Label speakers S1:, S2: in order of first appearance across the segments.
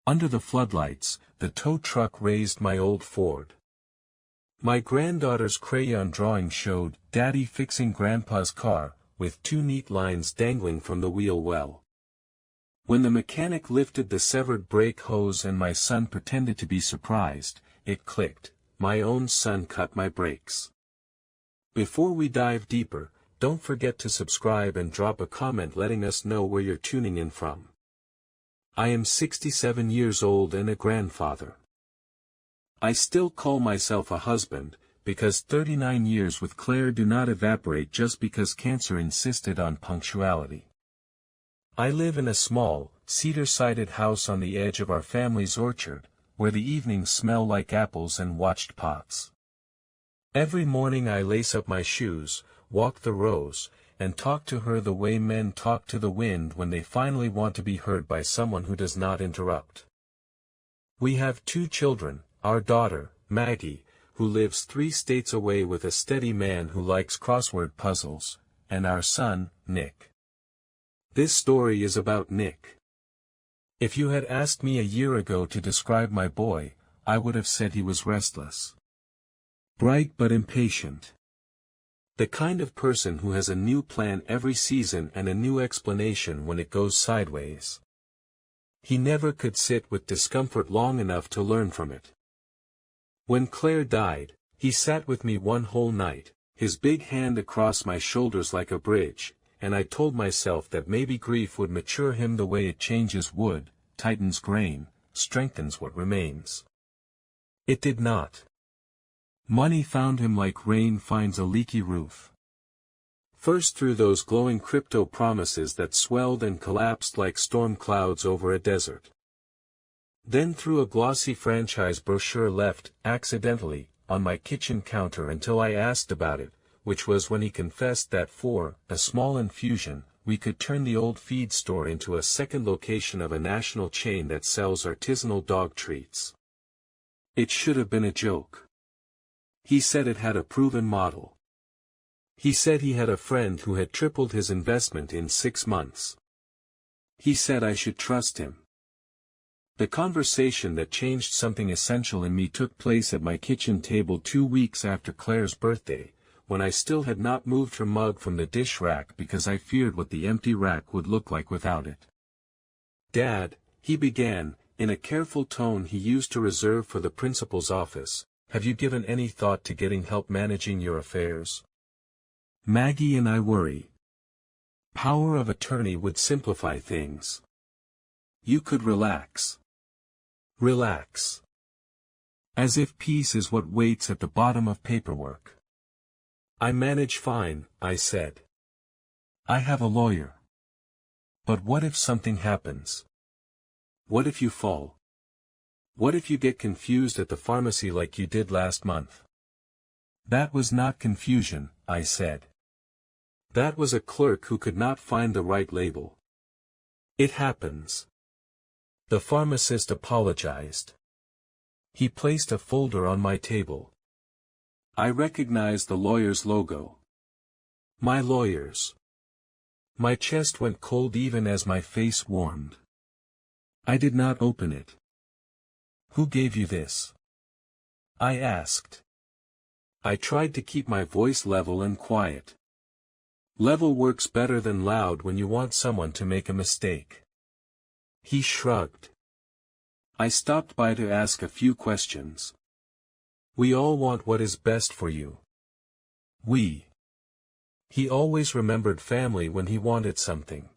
S1: Under the floodlights, the tow truck raised my old Ford. My granddaughter's crayon drawing showed Daddy fixing Grandpa's car, with two neat lines dangling from the wheel well. When the mechanic lifted the severed brake hose and my son pretended to be surprised, it clicked: my own son cut my brakes. Before we dive deeper, don't forget to subscribe and drop a comment letting us know where you're tuning in from. I am 67 years old and a grandfather. I still call myself a husband, because 39 years with Claire do not evaporate just because cancer insisted on punctuality. I live in a small, cedar-sided house on the edge of our family's orchard, where the evenings smell like apples and watched pots. Every morning I lace up my shoes, walk the rows, and talk to her the way men talk to the wind when they finally want to be heard by someone who does not interrupt. We have 2 children, our daughter, Maggie, who lives 3 states away with a steady man who likes crossword puzzles, and our son, Nick. This story is about Nick. If you had asked me a year ago to describe my boy, I would have said he was restless. Bright but impatient. The kind of person who has a new plan every season and a new explanation when it goes sideways. He never could sit with discomfort long enough to learn from it. When Claire died, he sat with me one whole night, his big hand across my shoulders like a bridge, and I told myself that maybe grief would mature him the way it changes wood, tightens grain, strengthens what remains. It did not. Money found him like rain finds a leaky roof. First through those glowing crypto promises that swelled and collapsed like storm clouds over a desert. Then through a glossy franchise brochure left, accidentally, on my kitchen counter until I asked about it, which was when he confessed that for a small infusion, we could turn the old feed store into a second location of a national chain that sells artisanal dog treats. It should have been a joke. He said it had a proven model. He said he had a friend who had tripled his investment in 6 months. He said I should trust him. The conversation that changed something essential in me took place at my kitchen table 2 weeks after Claire's birthday, when I still had not moved her mug from the dish rack because I feared what the empty rack would look like without it. "Dad," he began, in a careful tone he used to reserve for the principal's office, "have you given any thought to getting help managing your affairs? Maggie and I worry. Power of attorney would simplify things. You could relax. Relax. As if peace is what waits at the bottom of paperwork." "I manage fine," I said. "I have a lawyer. But what if something happens? What if you fall? What if you get confused at the pharmacy like you did last month?" "That was not confusion," I said. "That was a clerk who could not find the right label. It happens." The pharmacist apologized. He placed a folder on my table. I recognized the lawyer's logo. My lawyers. My chest went cold even as my face warmed. I did not open it. "Who gave you this?" I asked. I tried to keep my voice level and quiet. Level works better than loud when you want someone to make a mistake. He shrugged. I stopped by to ask a few questions. "We all want what is best for you." He always remembered family when he wanted something.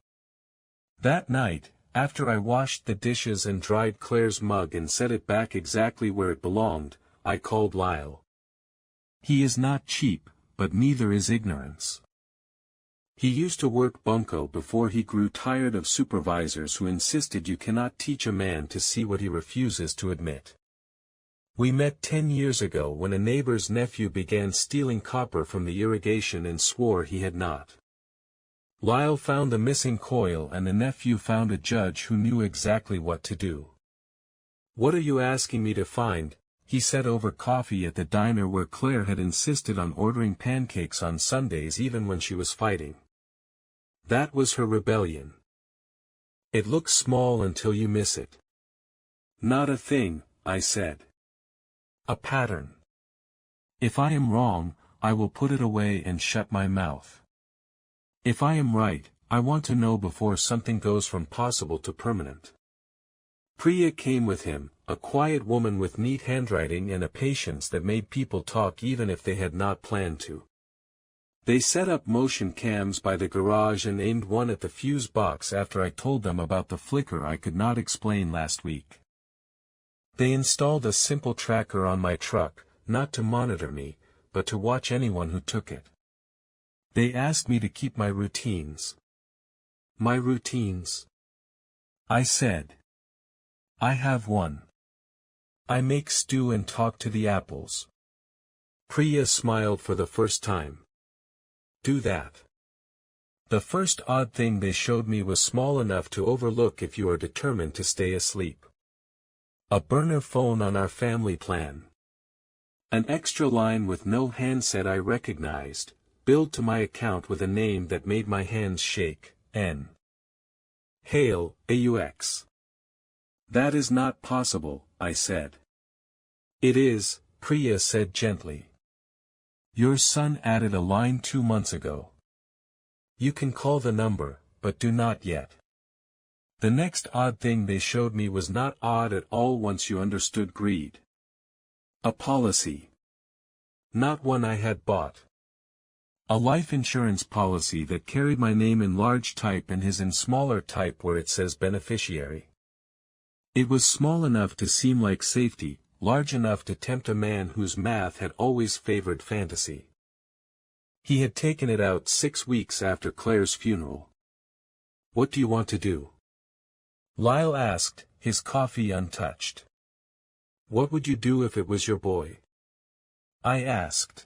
S1: That night, after I washed the dishes and dried Claire's mug and set it back exactly where it belonged, I called Lyle. He is not cheap, but neither is ignorance. He used to work bunco before he grew tired of supervisors who insisted you cannot teach a man to see what he refuses to admit. We met 10 years ago when a neighbor's nephew began stealing copper from the irrigation and swore he had not. Lyle found the missing coil and the nephew found a judge who knew exactly what to do. "What are you asking me to find?" he said over coffee at the diner where Claire had insisted on ordering pancakes on Sundays even when she was fighting. That was her rebellion. It looks small until you miss it. Not a thing, I said. A pattern. If I am wrong, I will put it away and shut my mouth. If I am right, I want to know before something goes from possible to permanent. Priya came with him, a quiet woman with neat handwriting and a patience that made people talk even if they had not planned to. They set up motion cams by the garage and aimed one at the fuse box after I told them about the flicker I could not explain last week. They installed a simple tracker on my truck, not to monitor me, but to watch anyone who took it. They asked me to keep my routines. My routines? I said. I have one. I make stew and talk to the apples. Priya smiled for the first time. Do that. The first odd thing they showed me was small enough to overlook if you are determined to stay asleep. A burner phone on our family plan. An extra line with no handset I recognized, billed to my account with a name that made my hands shake, N. Hail, AUX. That is not possible, I said. It is, Priya said gently. Your son added a line 2 months ago. You can call the number, but do not yet. The next odd thing they showed me was not odd at all once you understood greed. A policy. Not one I had bought. A life insurance policy that carried my name in large type and his in smaller type where it says beneficiary. It was small enough to seem like safety, large enough to tempt a man whose math had always favored fantasy. He had taken it out 6 weeks after Claire's funeral. What do you want to do? Lyle asked, his coffee untouched. What would you do if it was your boy? I asked.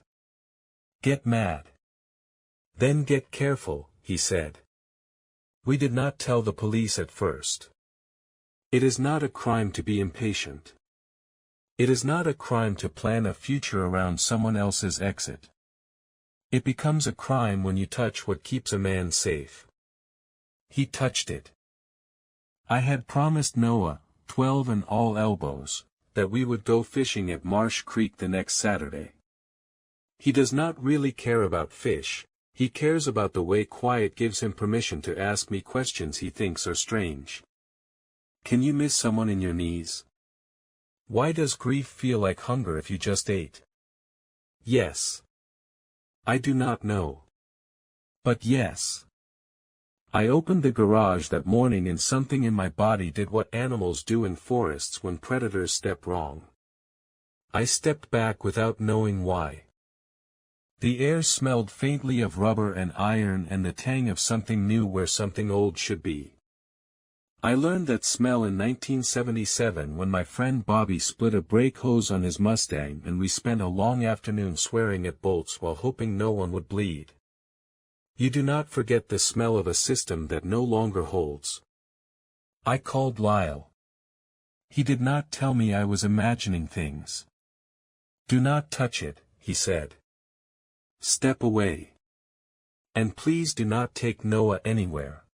S1: Get mad. Then get careful, he said. We did not tell the police at first. It is not a crime to be impatient. It is not a crime to plan a future around someone else's exit. It becomes a crime when you touch what keeps a man safe. He touched it. I had promised Noah, 12 and all elbows, that we would go fishing at Marsh Creek the next Saturday. He does not really care about fish, he cares about the way quiet gives him permission to ask me questions he thinks are strange. Can you miss someone in your knees? Why does grief feel like hunger if you just ate? Yes. I do not know. But yes. I opened the garage that morning and something in my body did what animals do in forests when predators step wrong. I stepped back without knowing why. The air smelled faintly of rubber and iron and the tang of something new where something old should be. I learned that smell in 1977 when my friend Bobby split a brake hose on his Mustang and we spent a long afternoon swearing at bolts while hoping no one would bleed. You do not forget the smell of a system that no longer holds. I called Lyle. He did not tell me I was imagining things. Do not touch it, he said. Step away. And please do not take Noah anywhere.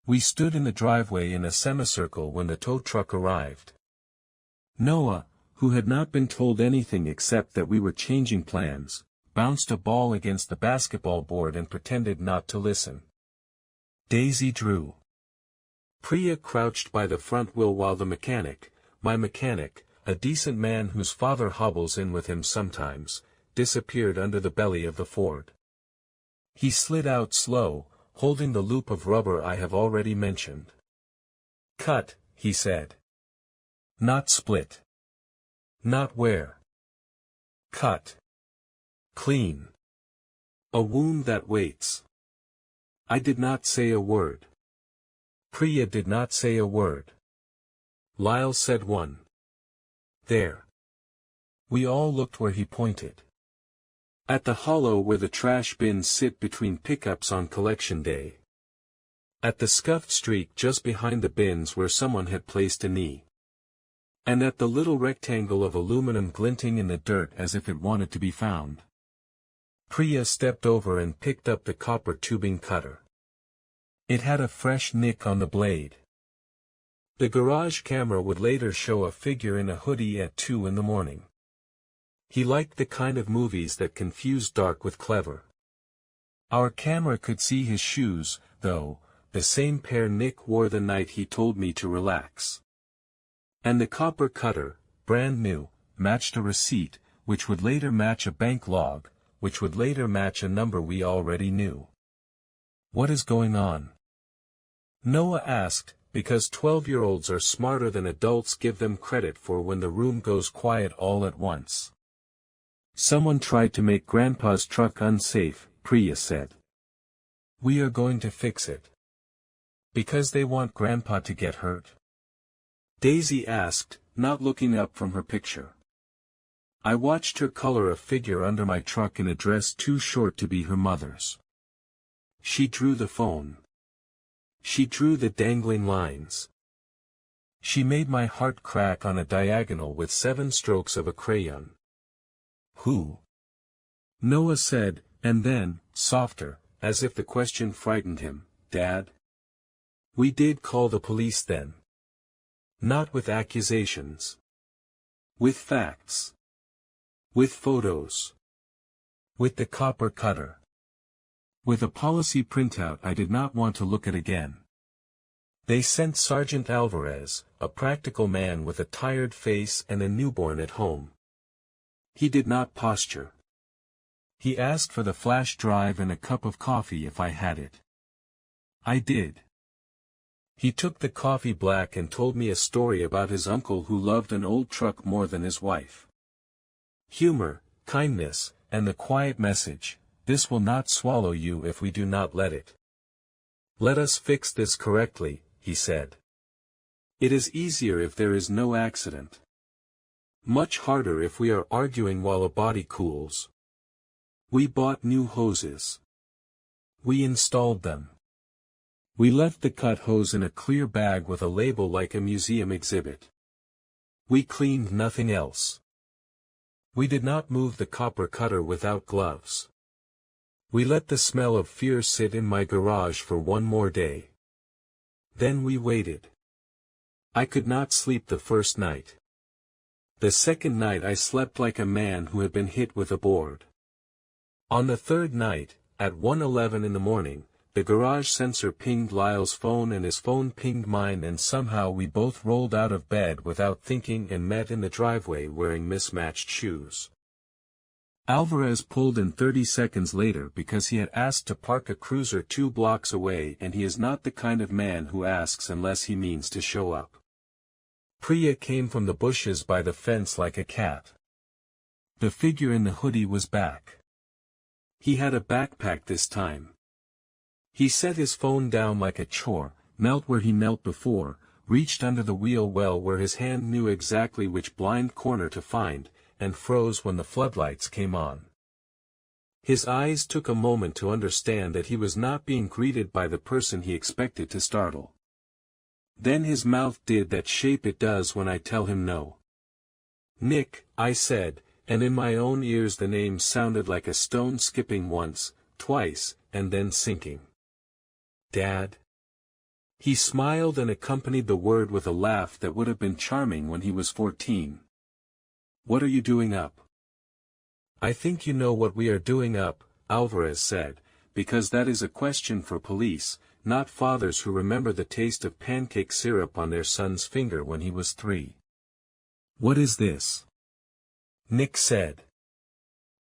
S1: We stood in the driveway in a semicircle when the tow truck arrived. Noah, who had not been told anything except that we were changing plans, bounced a ball against the basketball board and pretended not to listen. Daisy drew. Priya crouched by the front wheel while the mechanic, my mechanic, a decent man whose father hobbles in with him sometimes, disappeared under the belly of the Ford. He slid out slow, holding the loop of rubber I have already mentioned. Cut, he said. Not split. Not where. Cut. Clean. A wound that waits. I did not say a word. Priya did not say a word. Lyle said one. There. We all looked where he pointed. At the hollow where the trash bins sit between pickups on collection day. At the scuffed streak just behind the bins where someone had placed a knee. And at the little rectangle of aluminum glinting in the dirt as if it wanted to be found. Priya stepped over and picked up the copper tubing cutter. It had a fresh nick on the blade. The garage camera would later show a figure in a hoodie at 2 in the morning. He liked the kind of movies that confuse dark with clever. Our camera could see his shoes, though, the same pair Nick wore the night he told me to relax. And the copper cutter, brand new, matched a receipt, which would later match a bank log, which would later match a number we already knew. What is going on? Noah asked, because 12-year-olds are smarter than adults give them credit for when the room goes quiet all at once. Someone tried to make Grandpa's truck unsafe, Priya said. We are going to fix it. Because they want Grandpa to get hurt? Daisy asked, not looking up from her picture. I watched her color a figure under my truck in a dress too short to be her mother's. She drew the phone. She drew the dangling lines. She made my heart crack on a diagonal with 7 strokes of a crayon. Who? Noah said, and then, softer, as if the question frightened him, Dad? We did call the police then. Not with accusations. With facts. With photos. With the copper cutter. With a policy printout I did not want to look at again. They sent Sergeant Alvarez, a practical man with a tired face and a newborn at home. He did not posture. He asked for the flash drive and a cup of coffee if I had it. I did. He took the coffee black and told me a story about his uncle who loved an old truck more than his wife. Humor, kindness, and the quiet message, this will not swallow you if we do not let it. Let us fix this correctly, he said. It is easier if there is no accident. Much harder if we are arguing while a body cools. We bought new hoses. We installed them. We left the cut hose in a clear bag with a label like a museum exhibit. We cleaned nothing else. We did not move the copper cutter without gloves. We let the smell of fear sit in my garage for one more day. Then we waited. I could not sleep the first night. The second night I slept like a man who had been hit with a board. On the third night, at 1:11 in the morning, the garage sensor pinged Lyle's phone and his phone pinged mine, and somehow we both rolled out of bed without thinking and met in the driveway wearing mismatched shoes. Alvarez pulled in 30 seconds later because he had asked to park a cruiser 2 blocks away, and he is not the kind of man who asks unless he means to show up. Priya came from the bushes by the fence like a cat. The figure in the hoodie was back. He had a backpack this time. He set his phone down like a chore, knelt where he knelt before, reached under the wheel well where his hand knew exactly which blind corner to find, and froze when the floodlights came on. His eyes took a moment to understand that he was not being greeted by the person he expected to startle. Then his mouth did that shape it does when I tell him no. Nick, I said, and in my own ears the name sounded like a stone skipping once, twice, and then sinking. Dad? He smiled and accompanied the word with a laugh that would have been charming when he was 14. What are you doing up? I think you know what we are doing up, Alvarez said, because that is a question for police, not fathers who remember the taste of pancake syrup on their son's finger when he was 3. What is this? Nick said.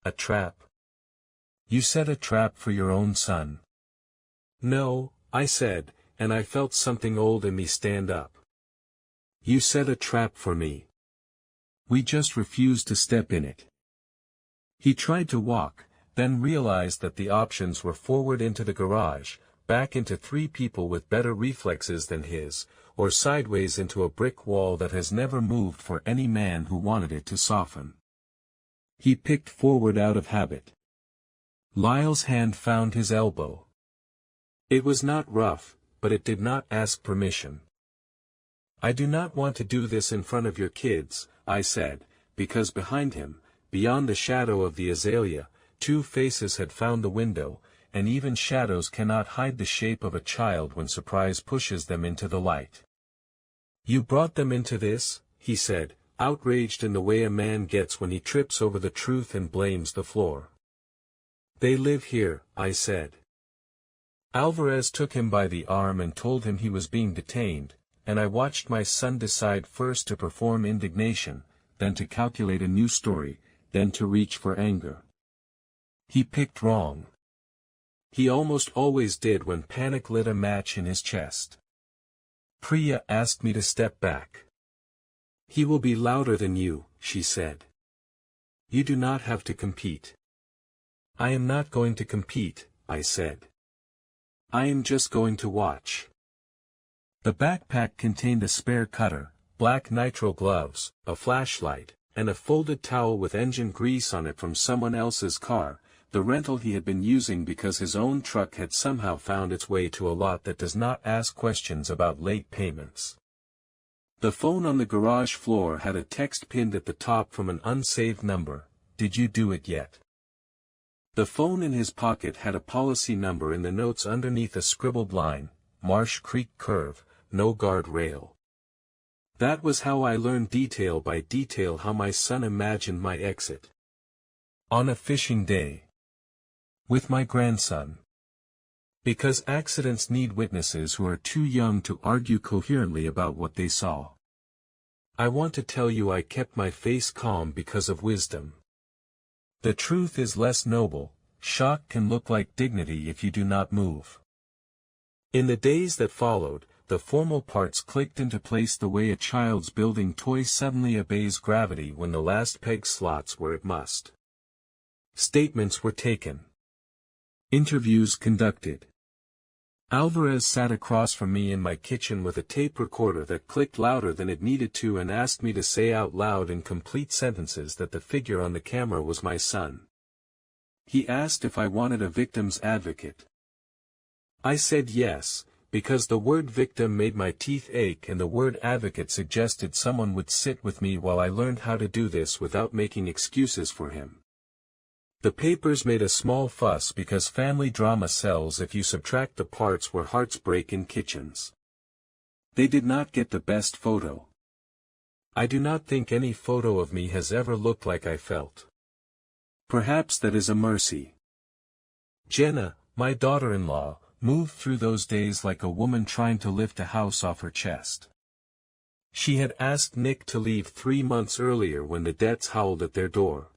S1: A trap. You set a trap for your own son. No, I said, and I felt something old in me stand up. You set a trap for me. We just refused to step in it. He tried to walk, then realized that the options were forward into the garage, back into 3 people with better reflexes than his, or sideways into a brick wall that has never moved for any man who wanted it to soften. He picked forward out of habit. Lyle's hand found his elbow. It was not rough, but it did not ask permission. I do not want to do this in front of your kids, I said, because behind him, beyond the shadow of the azalea, 2 faces had found the window, and even shadows cannot hide the shape of a child when surprise pushes them into the light. "You brought them into this?" he said, outraged in the way a man gets when he trips over the truth and blames the floor. "They live here," I said. Alvarez took him by the arm and told him he was being detained, and I watched my son decide first to perform indignation, then to calculate a new story, then to reach for anger. He picked wrong. He almost always did when panic lit a match in his chest. Priya asked me to step back. "He will be louder than you," she said. "You do not have to compete." "I am not going to compete," I said. "I am just going to watch." The backpack contained a spare cutter, black nitrile gloves, a flashlight, and a folded towel with engine grease on it from someone else's car, the rental he had been using because his own truck had somehow found its way to a lot that does not ask questions about late payments. The phone on the garage floor had a text pinned at the top from an unsaved number, "Did you do it yet?" The phone in his pocket had a policy number in the notes underneath a scribbled line, "Marsh Creek Curve, no guard rail." That was how I learned detail by detail how my son imagined my exit. On a fishing day. With my grandson. Because accidents need witnesses who are too young to argue coherently about what they saw. I want to tell you I kept my face calm because of wisdom. The truth is less noble. Shock can look like dignity if you do not move. In the days that followed, the formal parts clicked into place the way a child's building toy suddenly obeys gravity when the last peg slots where it must. Statements were taken. Interviews conducted. Alvarez sat across from me in my kitchen with a tape recorder that clicked louder than it needed to and asked me to say out loud in complete sentences that the figure on the camera was my son. He asked if I wanted a victim's advocate. I said yes, because the word victim made my teeth ache and the word advocate suggested someone would sit with me while I learned how to do this without making excuses for him. The papers made a small fuss because family drama sells if you subtract the parts where hearts break in kitchens. They did not get the best photo. I do not think any photo of me has ever looked like I felt. Perhaps that is a mercy. Jenna, my daughter-in-law, moved through those days like a woman trying to lift a house off her chest. She had asked Nick to leave 3 months earlier when the debts howled at their door.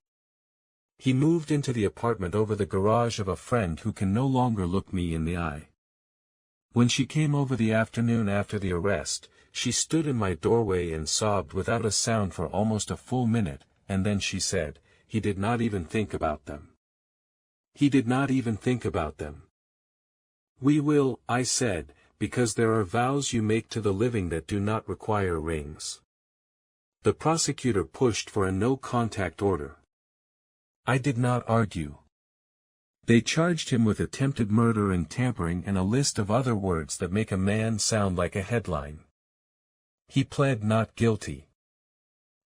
S1: He moved into the apartment over the garage of a friend who can no longer look me in the eye. When she came over the afternoon after the arrest, she stood in my doorway and sobbed without a sound for almost a full minute, and then she said, "He did not even think about them. He did not even think about them." "We will," I said, "because there are vows you make to the living that do not require rings." The prosecutor pushed for a no-contact order. I did not argue. They charged him with attempted murder and tampering and a list of other words that make a man sound like a headline. He pled not guilty.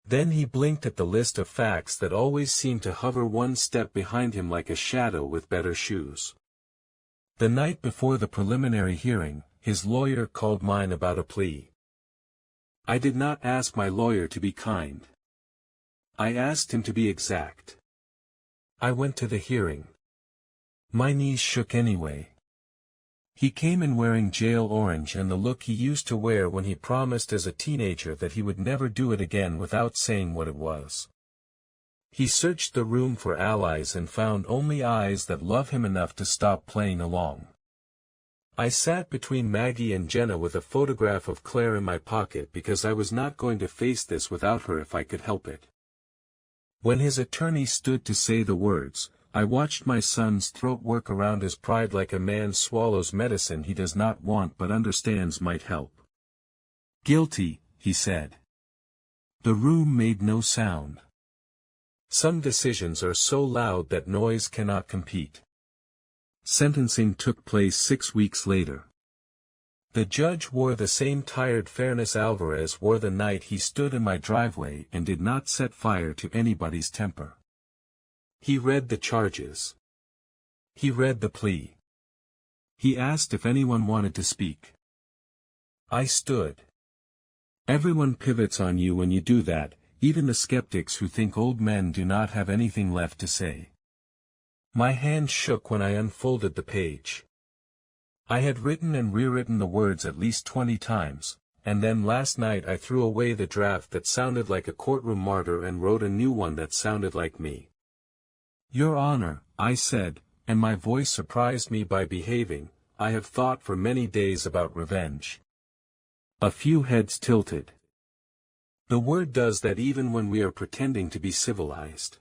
S1: Then he blinked at the list of facts that always seemed to hover one step behind him like a shadow with better shoes. The night before the preliminary hearing, his lawyer called mine about a plea. I did not ask my lawyer to be kind. I asked him to be exact. I went to the hearing. My knees shook anyway. He came in wearing jail orange and the look he used to wear when he promised as a teenager that he would never do it again without saying what it was. He searched the room for allies and found only eyes that love him enough to stop playing along. I sat between Maggie and Jenna with a photograph of Claire in my pocket because I was not going to face this without her if I could help it. When his attorney stood to say the words, I watched my son's throat work around his pride like a man swallows medicine he does not want but understands might help. "Guilty," he said. The room made no sound. Some decisions are so loud that noise cannot compete. Sentencing took place 6 weeks later. The judge wore the same tired fairness Alvarez wore the night he stood in my driveway and did not set fire to anybody's temper. He read the charges. He read the plea. He asked if anyone wanted to speak. I stood. Everyone pivots on you when you do that, even the skeptics who think old men do not have anything left to say. My hand shook when I unfolded the page. I had written and rewritten the words at least 20 times, and then last night I threw away the draft that sounded like a courtroom martyr and wrote a new one that sounded like me. Your Honor, I said, and my voice surprised me by behaving, I have thought for many days about revenge. A few heads tilted. The word does that even when we are pretending to be civilized.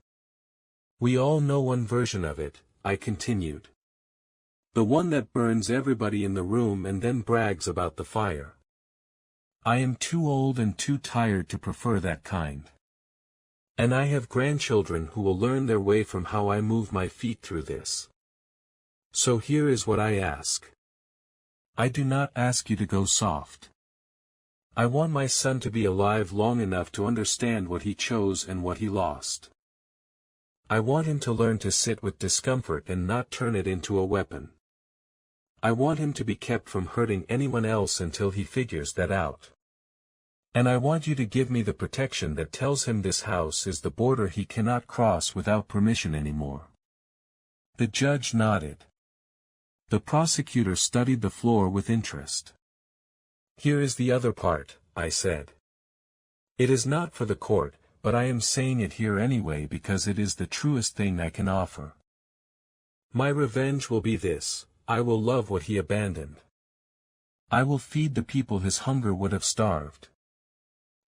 S1: We all know one version of it, I continued. The one that burns everybody in the room and then brags about the fire. I am too old and too tired to prefer that kind. And I have grandchildren who will learn their way from how I move my feet through this. So here is what I ask. I do not ask you to go soft. I want my son to be alive long enough to understand what he chose and what he lost. I want him to learn to sit with discomfort and not turn it into a weapon. I want him to be kept from hurting anyone else until he figures that out. And I want you to give me the protection that tells him this house is the border he cannot cross without permission anymore. The judge nodded. The prosecutor studied the floor with interest. Here is the other part, I said. It is not for the court, but I am saying it here anyway because it is the truest thing I can offer. My revenge will be this, I will love what he abandoned. I will feed the people his hunger would have starved.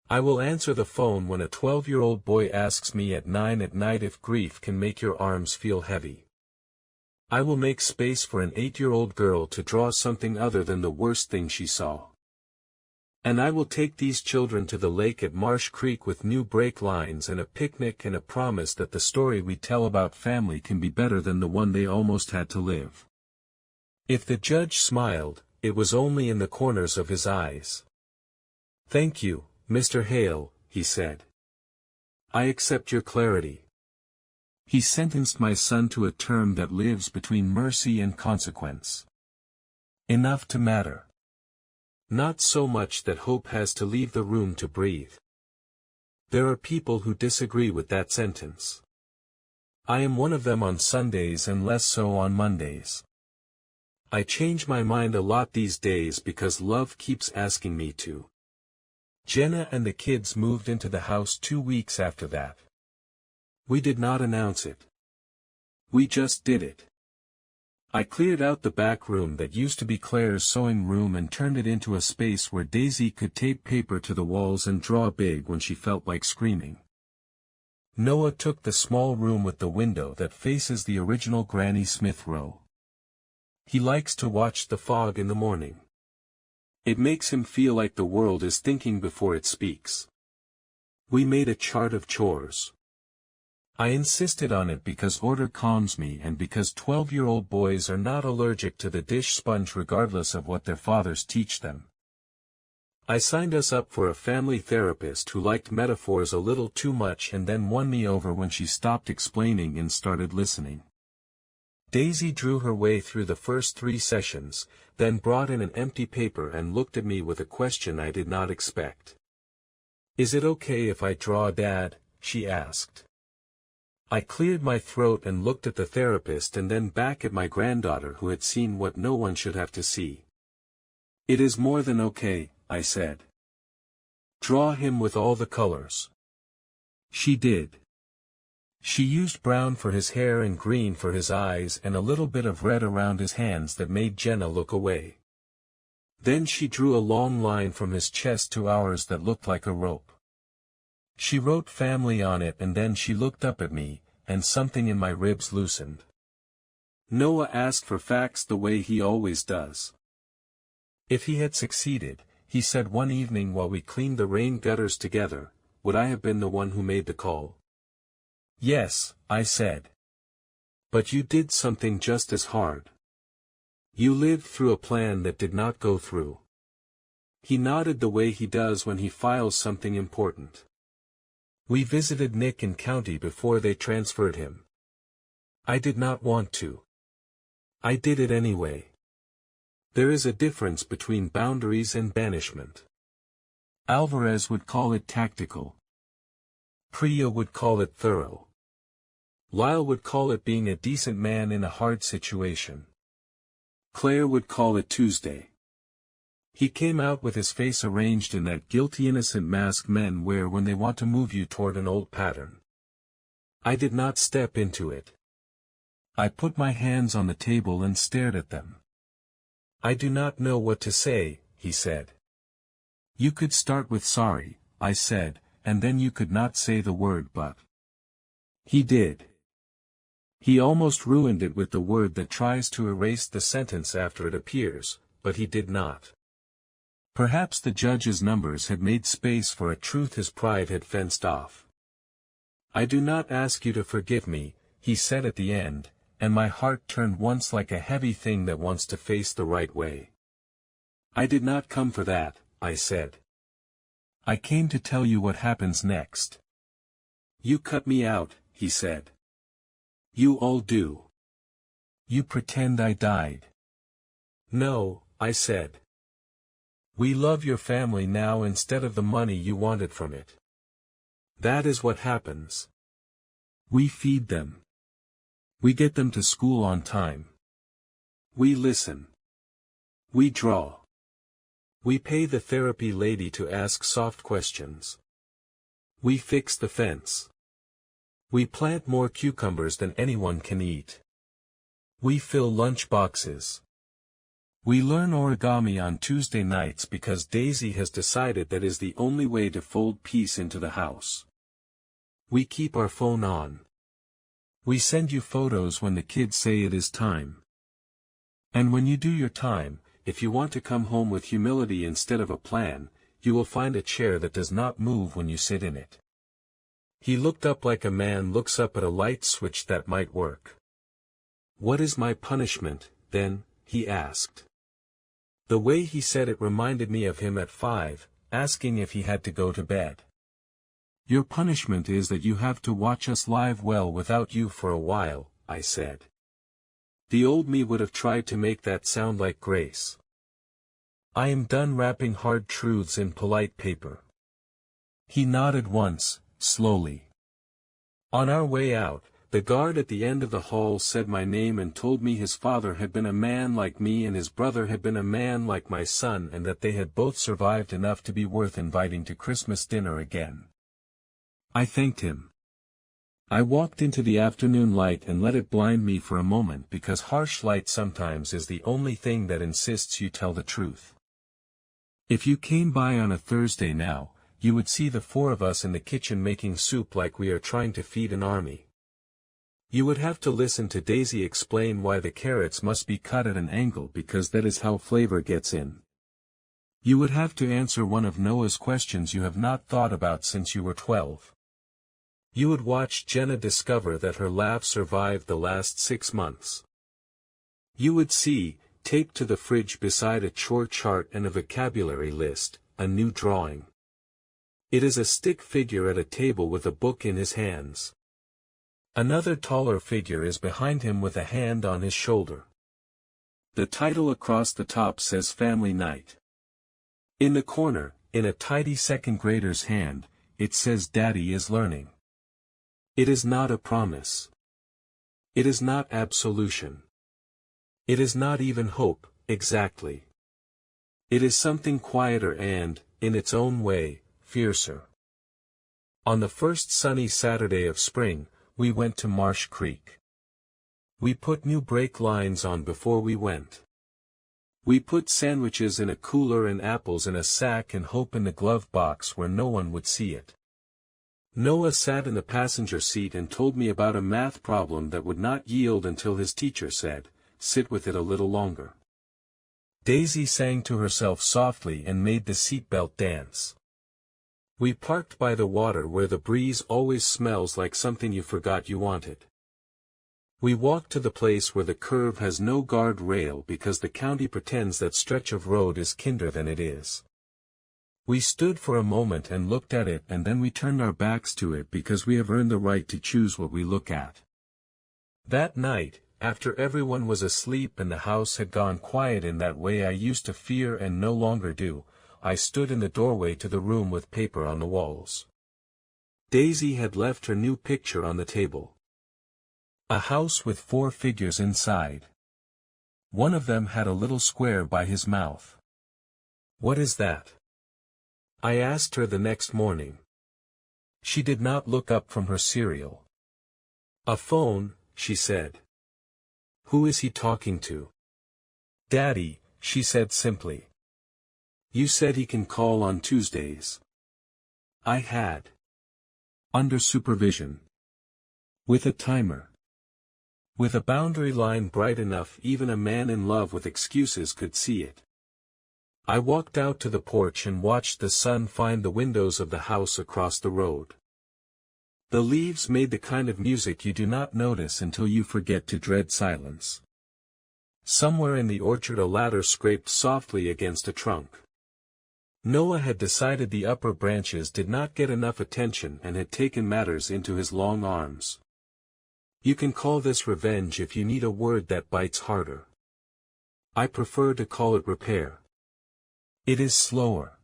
S1: I will answer the phone when a 12-year-old boy asks me at 9 at night if grief can make your arms feel heavy. I will make space for an 8-year-old girl to draw something other than the worst thing she saw. And I will take these children to the lake at Marsh Creek with new brake lines and a picnic and a promise that the story we tell about family can be better than the one they almost had to live. If the judge smiled, it was only in the corners of his eyes. Thank you, Mr. Hale, he said. I accept your clarity. He sentenced my son to a term that lives between mercy and consequence. Enough to matter. Not so much that hope has to leave the room to breathe. There are people who disagree with that sentence. I am one of them on Sundays and less so on Mondays. I change my mind a lot these days because love keeps asking me to. Jenna and the kids moved into the house 2 weeks after that. We did not announce it. We just did it. I cleared out the back room that used to be Claire's sewing room and turned it into a space where Daisy could tape paper to the walls and draw big when she felt like screaming. Noah took the small room with the window that faces the original Granny Smith row. He likes to watch the fog in the morning. It makes him feel like the world is thinking before it speaks. We made a chart of chores. I insisted on it because order calms me and because 12-year-old boys are not allergic to the dish sponge regardless of what their fathers teach them. I signed us up for a family therapist who liked metaphors a little too much and then won me over when she stopped explaining and started listening. Daisy drew her way through the first 3 sessions, then brought in an empty paper and looked at me with a question I did not expect. Is it okay if I draw, Dad? She asked. I cleared my throat and looked at the therapist and then back at my granddaughter who had seen what no one should have to see. It is more than okay, I said. Draw him with all the colors. She did. She used brown for his hair and green for his eyes and a little bit of red around his hands that made Jenna look away. Then she drew a long line from his chest to ours that looked like a rope. She wrote family on it and then she looked up at me, and something in my ribs loosened. Noah asked for facts the way he always does. If he had succeeded, he said one evening while we cleaned the rain gutters together, would I have been the one who made the call? Yes, I said. But you did something just as hard. You lived through a plan that did not go through. He nodded the way he does when he files something important. We visited Nick in county before they transferred him. I did not want to. I did it anyway. There is a difference between boundaries and banishment. Alvarez would call it tactical. Priya would call it thorough. Lyle would call it being a decent man in a hard situation. Claire would call it Tuesday. He came out with his face arranged in that guilty innocent mask men wear when they want to move you toward an old pattern. I did not step into it. I put my hands on the table and stared at them. I do not know what to say, he said. You could start with sorry, I said, and then you could not say the word but. He did. He almost ruined it with the word that tries to erase the sentence after it appears, but he did not. Perhaps the judge's numbers had made space for a truth his pride had fenced off. I do not ask you to forgive me, he said at the end, and my heart turned once like a heavy thing that wants to face the right way. I did not come for that, I said. I came to tell you what happens next. You cut me out, he said. You all do. You pretend I died. No, I said. We love your family now instead of the money you wanted from it. That is what happens. We feed them. We get them to school on time. We listen. We draw. We pay the therapy lady to ask soft questions. We fix the fence. We plant more cucumbers than anyone can eat. We fill lunch boxes. We learn origami on Tuesday nights because Daisy has decided that is the only way to fold peace into the house. We keep our phone on. We send you photos when the kids say it is time. And when you do your time, if you want to come home with humility instead of a plan, you will find a chair that does not move when you sit in it. He looked up like a man looks up at a light switch that might work. What is my punishment, then? He asked. The way he said it reminded me of him at 5, asking if he had to go to bed. Your punishment is that you have to watch us live well without you for a while, I said. The old me would have tried to make that sound like grace. I am done wrapping hard truths in polite paper. He nodded once, slowly. On our way out, the guard at the end of the hall said my name and told me his father had been a man like me and his brother had been a man like my son and that they had both survived enough to be worth inviting to Christmas dinner again. I thanked him. I walked into the afternoon light and let it blind me for a moment because harsh light sometimes is the only thing that insists you tell the truth. If you came by on a Thursday now, you would see the 4 of us in the kitchen making soup like we are trying to feed an army. You would have to listen to Daisy explain why the carrots must be cut at an angle because that is how flavor gets in. You would have to answer one of Noah's questions you have not thought about since you were 12. You would watch Jenna discover that her laugh survived the last 6 months. You would see, taped to the fridge beside a chore chart and a vocabulary list, a new drawing. It is a stick figure at a table with a book in his hands. Another taller figure is behind him with a hand on his shoulder. The title across the top says Family Night. In the corner, in a tidy second grader's hand, it says Daddy is learning. It is not a promise. It is not absolution. It is not even hope, exactly. It is something quieter and, in its own way, fiercer. On the first sunny Saturday of spring, we went to Marsh Creek. We put new brake lines on before we went. We put sandwiches in a cooler and apples in a sack and hope in the glove box where no one would see it. Noah sat in the passenger seat and told me about a math problem that would not yield until his teacher said, "Sit with it a little longer." Daisy sang to herself softly and made the seatbelt dance. We parked by the water where the breeze always smells like something you forgot you wanted. We walked to the place where the curve has no guard rail because the county pretends that stretch of road is kinder than it is. We stood for a moment and looked at it and then we turned our backs to it because we have earned the right to choose what we look at. That night, after everyone was asleep and the house had gone quiet in that way I used to fear and no longer do, I stood in the doorway to the room with paper on the walls. Daisy had left her new picture on the table. A house with 4 figures inside. One of them had a little square by his mouth. "What is that?" I asked her the next morning. She did not look up from her cereal. "A phone," she said. "Who is he talking to?" "Daddy," she said simply. "You said he can call on Tuesdays." I had. Under supervision. With a timer. With a boundary line bright enough even a man in love with excuses could see it. I walked out to the porch and watched the sun find the windows of the house across the road. The leaves made the kind of music you do not notice until you forget to dread silence. Somewhere in the orchard a ladder scraped softly against a trunk. Noah had decided the upper branches did not get enough attention and had taken matters into his long arms. You can call this revenge if you need a word that bites harder. I prefer to call it repair. It is slower.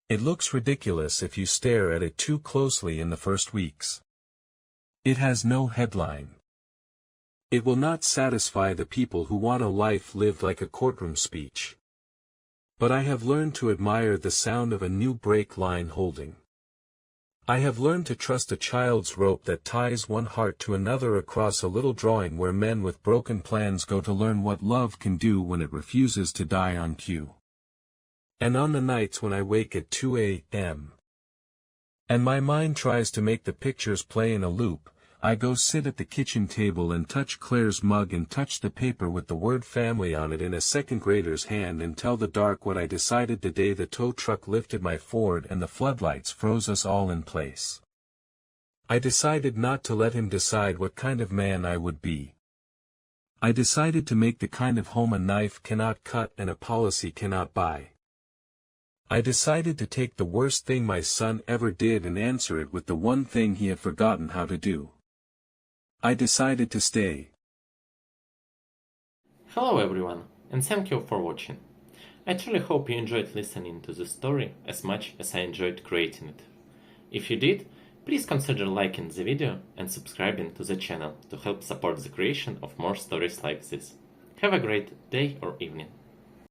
S1: It looks ridiculous if you stare at it too closely in the first weeks. It has no headline. It will not satisfy the people who want a life lived like a courtroom speech. But I have learned to admire the sound of a new brake line holding. I have learned to trust a child's rope that ties one heart to another across a little drawing where men with broken plans go to learn what love can do when it refuses to die on cue. And on the nights when I wake at 2 a.m. and my mind tries to make the pictures play in a loop, I go sit at the kitchen table and touch Claire's mug and touch the paper with the word family on it in a second grader's hand and tell the dark what I decided the day the tow truck lifted my Ford and the floodlights froze us all in place. I decided not to let him decide what kind of man I would be. I decided to make the kind of home a knife cannot cut and a policy cannot buy. I decided to take the worst thing my son ever did and answer it with the one thing he had forgotten how to do. I decided to stay.
S2: Hello everyone, and thank you for watching. I truly hope you enjoyed listening to this story as much as I enjoyed creating it. If you did, please consider liking the video and subscribing to the channel to help support the creation of more stories like this. Have a great day or evening.